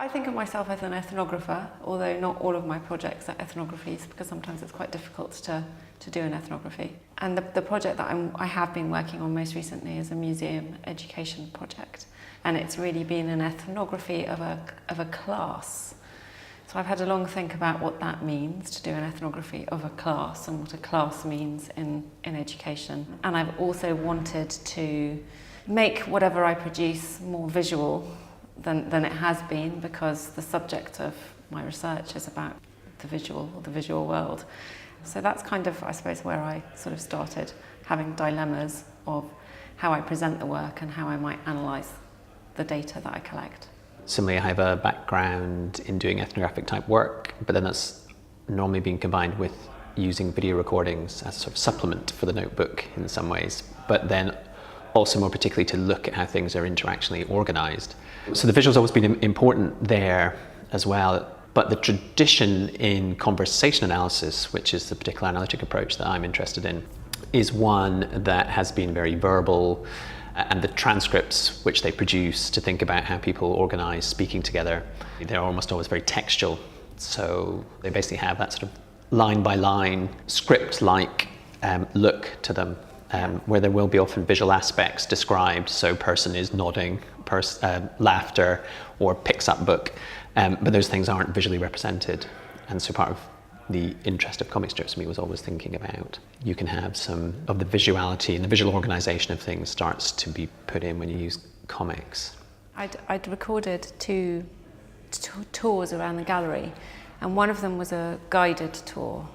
I think of myself as an ethnographer, although not all of my projects are ethnographies, because sometimes it's quite difficult to do an ethnography. And the project that I have been working on most recently is a museum education project. And it's really been an ethnography of a class. So I've had a long think about what that means to do an ethnography of a class and what a class means in education. And I've also wanted to make whatever I produce more visual than it has been, because the subject of my research is about the visual world. So that's kind of, I suppose, where I sort of started having dilemmas of how I present the work and how I might analyse the data that I collect. Similarly, I have a background in doing ethnographic type work, but then that's normally being combined with using video recordings as a sort of supplement for the notebook in some ways, but then also more particularly to look at how things are interactionally organised. So the visual's always been important there as well, but the tradition in conversation analysis, which is the particular analytic approach that I'm interested in, is one that has been very verbal, and the transcripts which they produce to think about how people organise speaking together, they're almost always very textual. So they basically have that sort of line by line script-like look to them, where there will be often visual aspects described. So person is nodding, laughter, or picks up book, but those things aren't visually represented. And so part of the interest of comic strips for me was always thinking about, you can have some of the visuality and the visual organisation of things starts to be put in when you use comics. I'd recorded two tours around the gallery, and one of them was a guided tour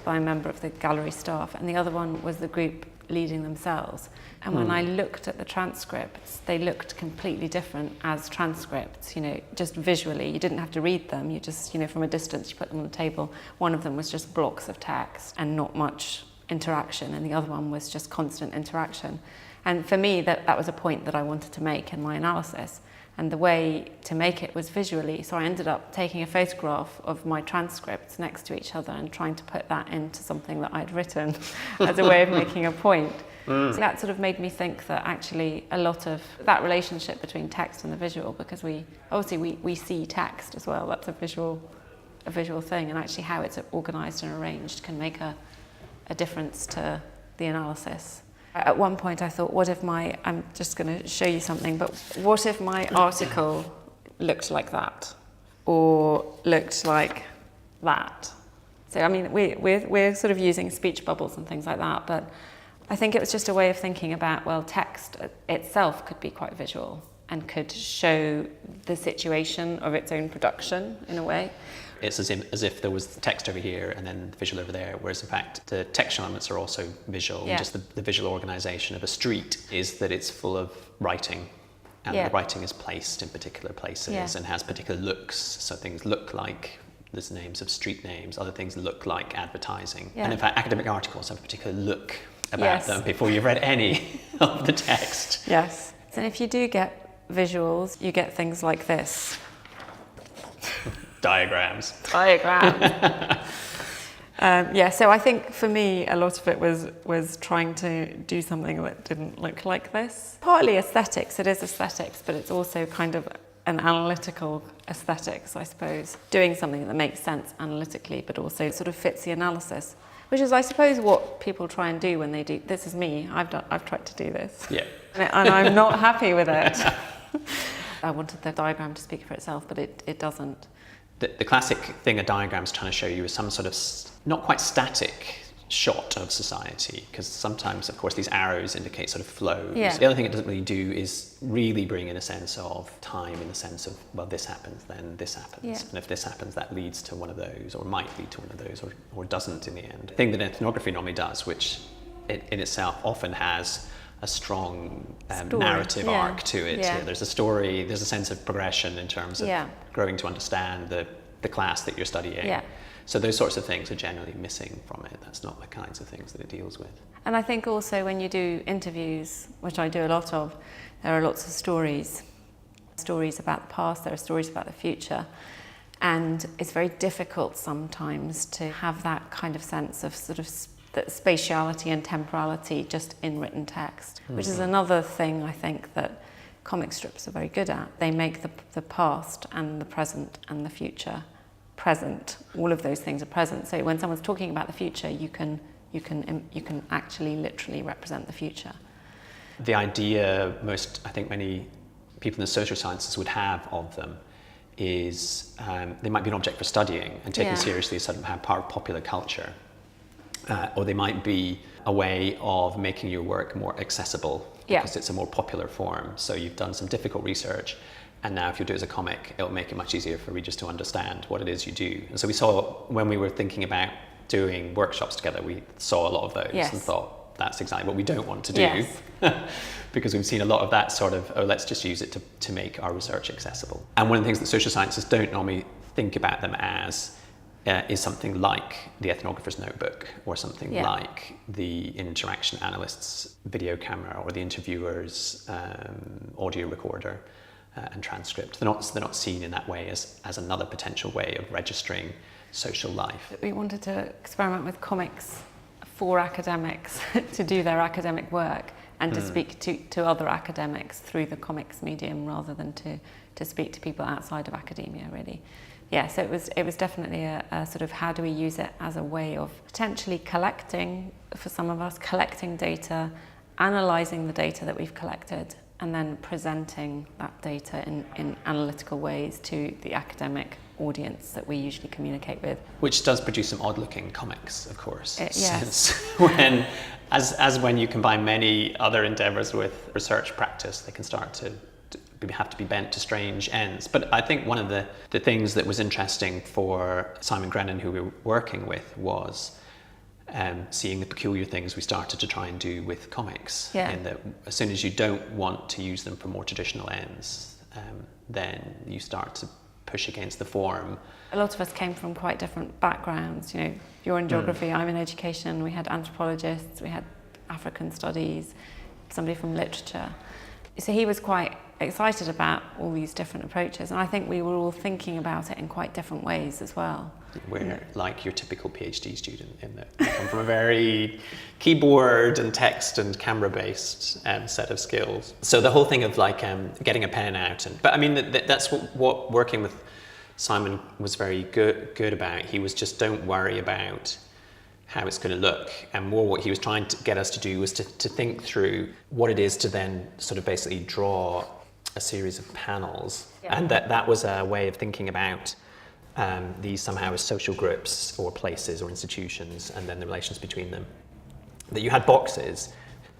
by a member of the gallery staff, and the other one was the group leading themselves. And when I looked at the transcripts, they looked completely different as transcripts, just visually. You didn't have to read them, you just, from a distance, you put them on the table. One of them was just blocks of text and not much interaction, and the other one was just constant interaction. And for me, that was a point that I wanted to make in my analysis. And the way to make it was visually. So I ended up taking a photograph of my transcripts next to each other and trying to put that into something that I'd written as a way of making a point. So that sort of made me think that actually a lot of that relationship between text and the visual, because we see text as well, that's a visual thing, and actually how it's organised and arranged can make a difference to the analysis. At one point I thought, I'm just going to show you something, but what if my article looked like that, or looked like that? So I mean, we're sort of using speech bubbles and things like that, but I think it was just a way of thinking about, well, text itself could be quite visual and could show the situation of its own production in a way. It's as if there was text over here and then visual over there, whereas in fact the textual elements are also visual. Yeah. Just the visual organisation of a street is that it's full of writing, and the writing is placed in particular places and has particular looks. So things look like there's names of street names, other things look like advertising. And in fact academic articles have a particular look about them before you've read any of the text. Yes. And if you do get visuals, you get things like this. Diagrams. So I think for me a lot of it was trying to do something that didn't look like this. Partly aesthetics, it is aesthetics, but it's also kind of an analytical aesthetics, I suppose. Doing something that makes sense analytically, but also sort of fits the analysis, which is, I suppose, what people try and do when they do. This is me. I've tried to do this. Yeah. And I'm not happy with it. I wanted the diagram to speak for itself, but it doesn't. The classic thing a diagram's trying to show you is some sort of not quite static shot of society, because sometimes, of course, these arrows indicate sort of flows. Yeah. The other thing it doesn't really do is really bring in a sense of time, in the sense of, well, this happens, then this happens. Yeah. And if this happens, that leads to one of those, or might lead to one of those, or doesn't in the end. The thing that ethnography normally does, which in itself often has a strong narrative arc to it. Yeah. There's a story, there's a sense of progression in terms of growing to understand the class that you're studying. Yeah. So those sorts of things are generally missing from it. That's not the kinds of things that it deals with. And I think also when you do interviews, which I do a lot of, there are lots of stories about the past, there are stories about the future, and it's very difficult sometimes to have that kind of sense of sort of that spatiality and temporality just in written text, which is another thing I think that comic strips are very good at. They make the past and the present and the future present. All of those things are present. So when someone's talking about the future, you can actually literally represent the future. The idea many people in the social sciences would have of them is they might be an object for studying and taken seriously as somehow part of popular culture. Or they might be a way of making your work more accessible because it's a more popular form. So you've done some difficult research, and now if you do it as a comic, it'll make it much easier for readers to understand what it is you do. And so we saw, when we were thinking about doing workshops together, we saw a lot of those and thought, that's exactly what we don't want to do. Because we've seen a lot of that sort of, let's just use it to make our research accessible. And one of the things that social sciences don't normally think about them as is something like the ethnographer's notebook, or something like the interaction analyst's video camera, or the interviewer's audio recorder and transcript. They're not seen in that way as another potential way of registering social life. We wanted to experiment with comics for academics to do their academic work and to speak to other academics through the comics medium, rather than to speak to people outside of academia, really. Yeah, so it was definitely a sort of, how do we use it as a way of potentially collecting, for some of us, collecting data, analysing the data that we've collected, and then presenting that data in analytical ways to the academic audience that we usually communicate with. Which does produce some odd-looking comics, of course. Yes. Since when you combine many other endeavours with research practice, they can start to have to be bent to strange ends. But I think one of the things that was interesting for Simon Grennan, who we were working with, was seeing the peculiar things we started to try and do with comics. In that, as soon as you don't want to use them for more traditional ends, then you start to push against the form. A lot of us came from quite different backgrounds. You know, you're in geography, I'm in education, we had anthropologists, we had African studies, somebody from literature. So he was quite excited about all these different approaches, and I think we were all thinking about it in quite different ways as well. We're like your typical PhD student in that we come from a very keyboard and text and camera based set of skills. So the whole thing of like getting a pen out, but I mean that's what working with Simon was very good about. He was just, don't worry about how it's going to look, and more what he was trying to get us to do was to think through what it is to then sort of basically draw a series of panels, and that was a way of thinking about these somehow as social groups or places or institutions, and then the relations between them. That you had boxes,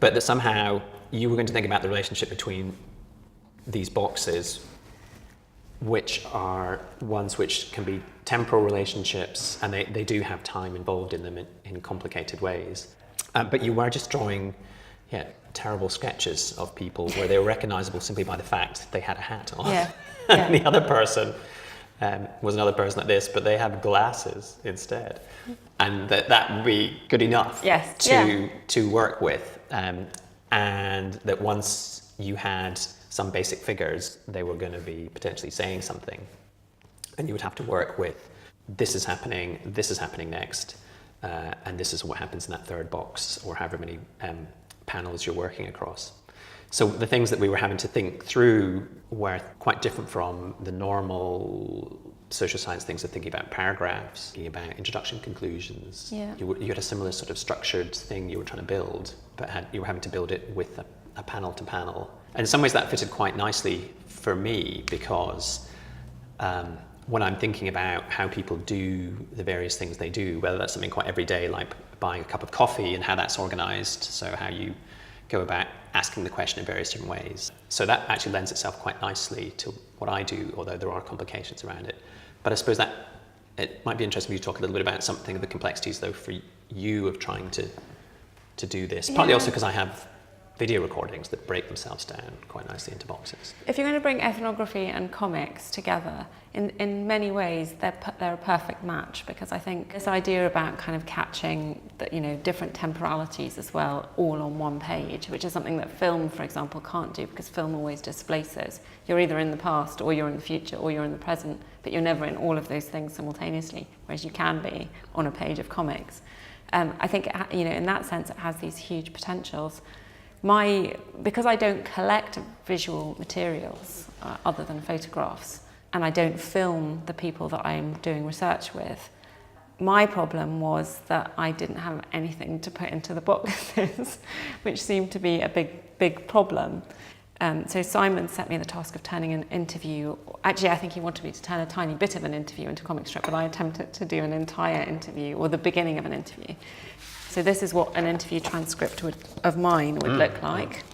but that somehow you were going to think about the relationship between these boxes, which are ones which can be temporal relationships, and they do have time involved in them in complicated ways. But you were just drawing terrible sketches of people where they were recognizable simply by the fact they had a hat on. And the other person was another person like this, but they had glasses instead. And that would be good enough to work with. And that once you had some basic figures, they were going to be potentially saying something. And you would have to work with, this is happening next, and this is what happens in that third box, or however many panels you're working across. So the things that we were having to think through were quite different from the normal social science things of thinking about paragraphs, thinking about introduction, conclusions. You had a similar sort of structured thing you were trying to build, but you were having to build it with a panel to panel. And in some ways that fitted quite nicely for me, because when I'm thinking about how people do the various things they do, whether that's something quite everyday like buying a cup of coffee and how that's organized, so how you go about asking the question in various different ways. So that actually lends itself quite nicely to what I do, although there are complications around it. But I suppose that it might be interesting for you to talk a little bit about something of the complexities, though, for you of trying to do this. Partly also because I have video recordings that break themselves down quite nicely into boxes. If you're going to bring ethnography and comics together, in many ways they're a perfect match, because I think this idea about kind of catching the, different temporalities as well, all on one page, which is something that film, for example, can't do, because film always displaces. You're either in the past, or you're in the future, or you're in the present, but you're never in all of those things simultaneously, whereas you can be on a page of comics. I think, in that sense, it has these huge potentials. because I don't collect visual materials other than photographs, and I don't film the people that I'm doing research with, my problem was that I didn't have anything to put into the boxes, which seemed to be a big problem. So Simon set me the task of turning an interview. Actually, I think he wanted me to turn a tiny bit of an interview into a comic strip, but I attempted to do an entire interview, or the beginning of an interview. So this is what an interview transcript of mine would look like.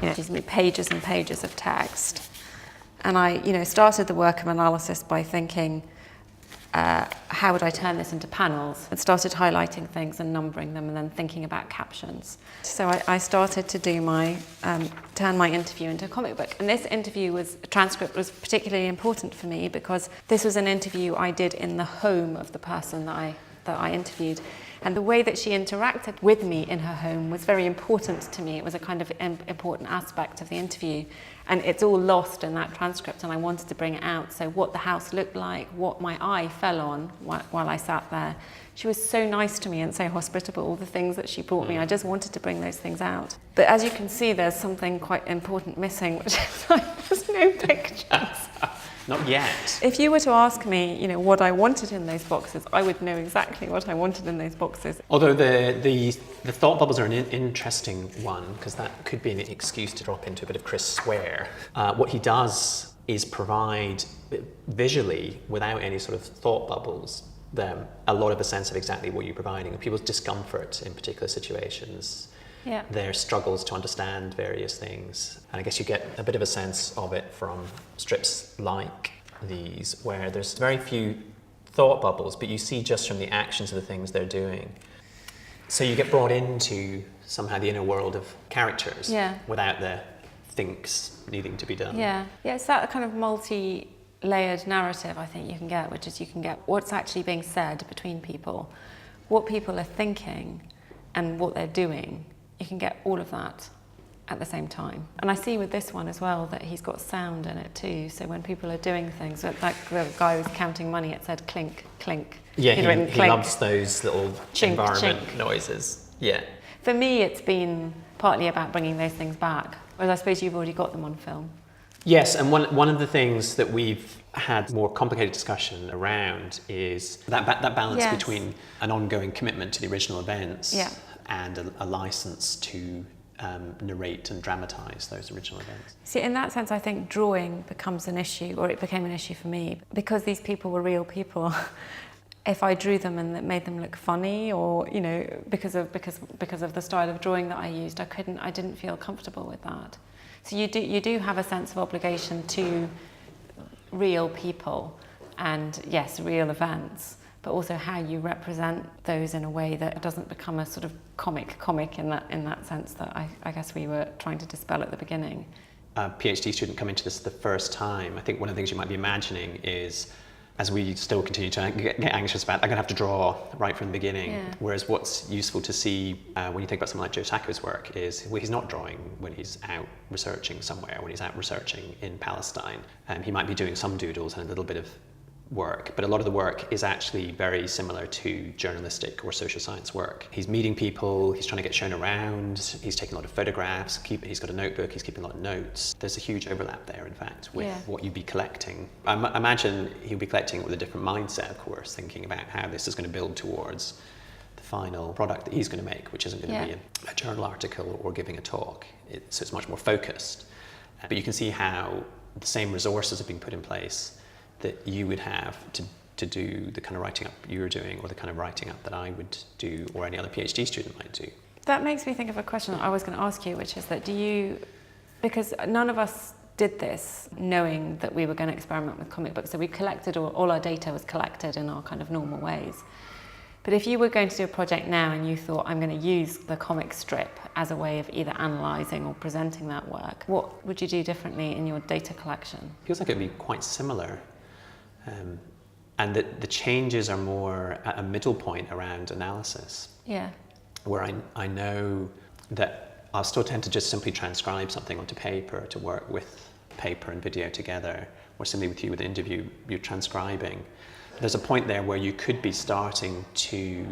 Gives me pages and pages of text. And I, started the work of analysis by thinking, how would I turn this into panels? And started highlighting things and numbering them, and then thinking about captions. So I started to do turn my interview into a comic book. And this transcript was particularly important for me because this was an interview I did in the home of the person that I interviewed. And the way that she interacted with me in her home was very important to me. It was a kind of important aspect of the interview. And it's all lost in that transcript, and I wanted to bring it out. So what the house looked like, what my eye fell on while I sat there. She was so nice to me and so hospitable, all the things that she brought me. I just wanted to bring those things out. But as you can see, there's something quite important missing, which is there's no pictures. Not yet. If you were to ask me, what I wanted in those boxes, I would know exactly what I wanted in those boxes. Although the thought bubbles are an interesting one, because that could be an excuse to drop into a bit of Chris swear. What he does is provide visually, without any sort of thought bubbles, them a lot of a sense of exactly what you're providing, people's discomfort in particular situations. Yeah. Their struggles to understand various things. And I guess you get a bit of a sense of it from strips like these, where there's very few thought bubbles, but you see just from the actions of the things they're doing. So you get brought into somehow the inner world of characters without the thinks needing to be done. Yeah, it's that kind of multi-layered narrative I think you can get, which is you can get what's actually being said between people, what people are thinking, and what they're doing. You can get all of that at the same time. And I see with this one as well that he's got sound in it too. So when people are doing things, like the guy who was counting money, it said clink, clink. Yeah, he loves those little chink, environment chink noises. Yeah. For me, it's been partly about bringing those things back, whereas I suppose you've already got them on film. Yes, and one of the things that we've had more complicated discussion around is that balance between an ongoing commitment to the original events and a license to narrate and dramatise those original events. See, in that sense, I think drawing becomes an issue, or it became an issue for me, because these people were real people. If I drew them and it made them look funny, or because of the style of drawing that I used, I didn't feel comfortable with that. So you do have a sense of obligation to real people, and yes, real events, but also how you represent those in a way that doesn't become a sort of comic in that sense that I guess we were trying to dispel at the beginning. A PhD student coming to this the first time, I think one of the things you might be imagining is, as we still continue to get anxious about, I'm going to have to draw right from the beginning. Yeah. Whereas what's useful to see when you think about someone like Joe Sacco's work is he's not drawing when he's out researching somewhere, when he's out researching in Palestine. He might be doing some doodles and a little bit of work, but a lot of the work is actually very similar to journalistic or social science work. He's meeting people, he's trying to get shown around, he's taking a lot of photographs, he's got a notebook, he's keeping a lot of notes. There's a huge overlap there, in fact, with what you'd be collecting. I imagine he'll be collecting it with a different mindset, of course, thinking about how this is going to build towards the final product that he's going to make, which isn't going to be a journal article or giving a talk. So it's much more focused. But you can see how the same resources have been put in place that you would have to do the kind of writing up you were doing, or the kind of writing up that I would do, or any other PhD student might do. That makes me think of a question that I was going to ask you, which is that because none of us did this knowing that we were going to experiment with comic books, so we collected, all our data was collected in our kind of normal ways. But if you were going to do a project now and you thought, I'm going to use the comic strip as a way of either analysing or presenting that work, what would you do differently in your data collection? Feels like it would be quite similar. And that the changes are more at a middle point around analysis. Yeah. Where I know that I'll still tend to just simply transcribe something onto paper, to work with paper and video together, or simply with you with the interview, you're transcribing. There's a point there where you could be starting to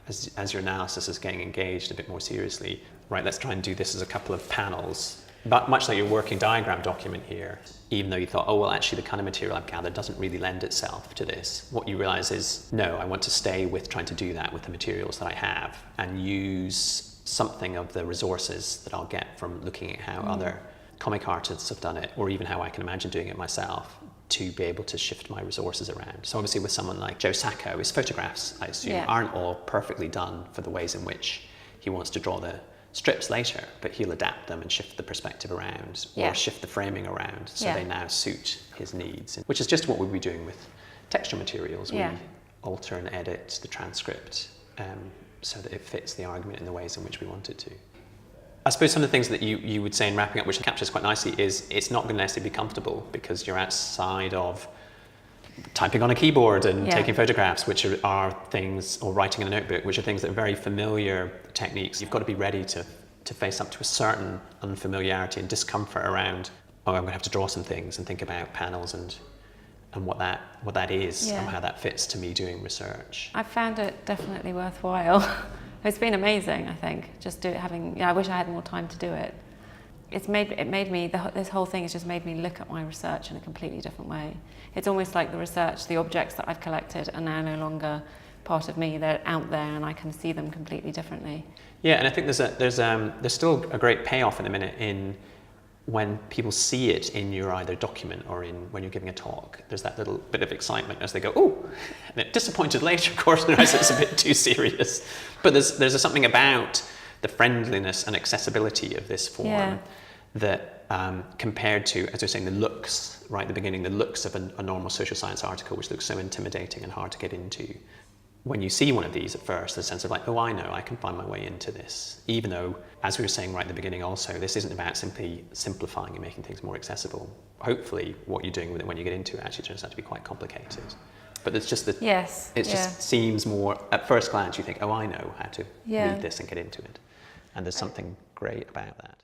as your analysis is getting engaged a bit more seriously, right, let's try and do this as a couple of panels. But much like your working diagram document here, even though you thought, oh, well, actually the kind of material I've gathered doesn't really lend itself to this, what you realize is, no, I want to stay with trying to do that with the materials that I have and use something of the resources that I'll get from looking at how other comic artists have done it, or even how I can imagine doing it myself, to be able to shift my resources around. So obviously with someone like Joe Sacco, his photographs, I assume, aren't all perfectly done for the ways in which he wants to draw the strips later, but he'll adapt them and shift the perspective around, or shift the framing around, so they now suit his needs, which is just what we'll be doing with texture materials. We alter and edit the transcript so that it fits the argument in the ways in which we want it to. I suppose some of the things that you would say in wrapping up, which captures quite nicely, is it's not going to necessarily be comfortable because you're outside of typing on a keyboard and taking photographs, which are things, or writing in a notebook, which are things that are very familiar techniques. You've got to be ready to face up to a certain unfamiliarity and discomfort around, oh, I'm going to have to draw some things and think about panels and what that is and how that fits to me doing research. I found it definitely worthwhile. It's been amazing, I think, just I wish I had more time to do it. It made me, this whole thing has just made me look at my research in a completely different way. It's almost like the research, the objects that I've collected are now no longer part of me. They're out there and I can see them completely differently. Yeah, and I think there's still a great payoff in a minute in when people see it in your either document or when you're giving a talk. There's that little bit of excitement as they go, oh, and they're disappointed later, of course, and it's a bit too serious. But there's something about the friendliness and accessibility of this form that compared to, as I was saying, the looks, right at the beginning, the looks of a normal social science article, which looks so intimidating and hard to get into. When you see one of these at first, the sense of like, oh, I know, I can find my way into this. Even though, as we were saying right at the beginning also, this isn't about simply simplifying and making things more accessible. Hopefully, what you're doing with it when you get into it actually turns out to be quite complicated. But it's just that just seems more, at first glance, you think, oh, I know how to read this and get into it. And there's something great about that.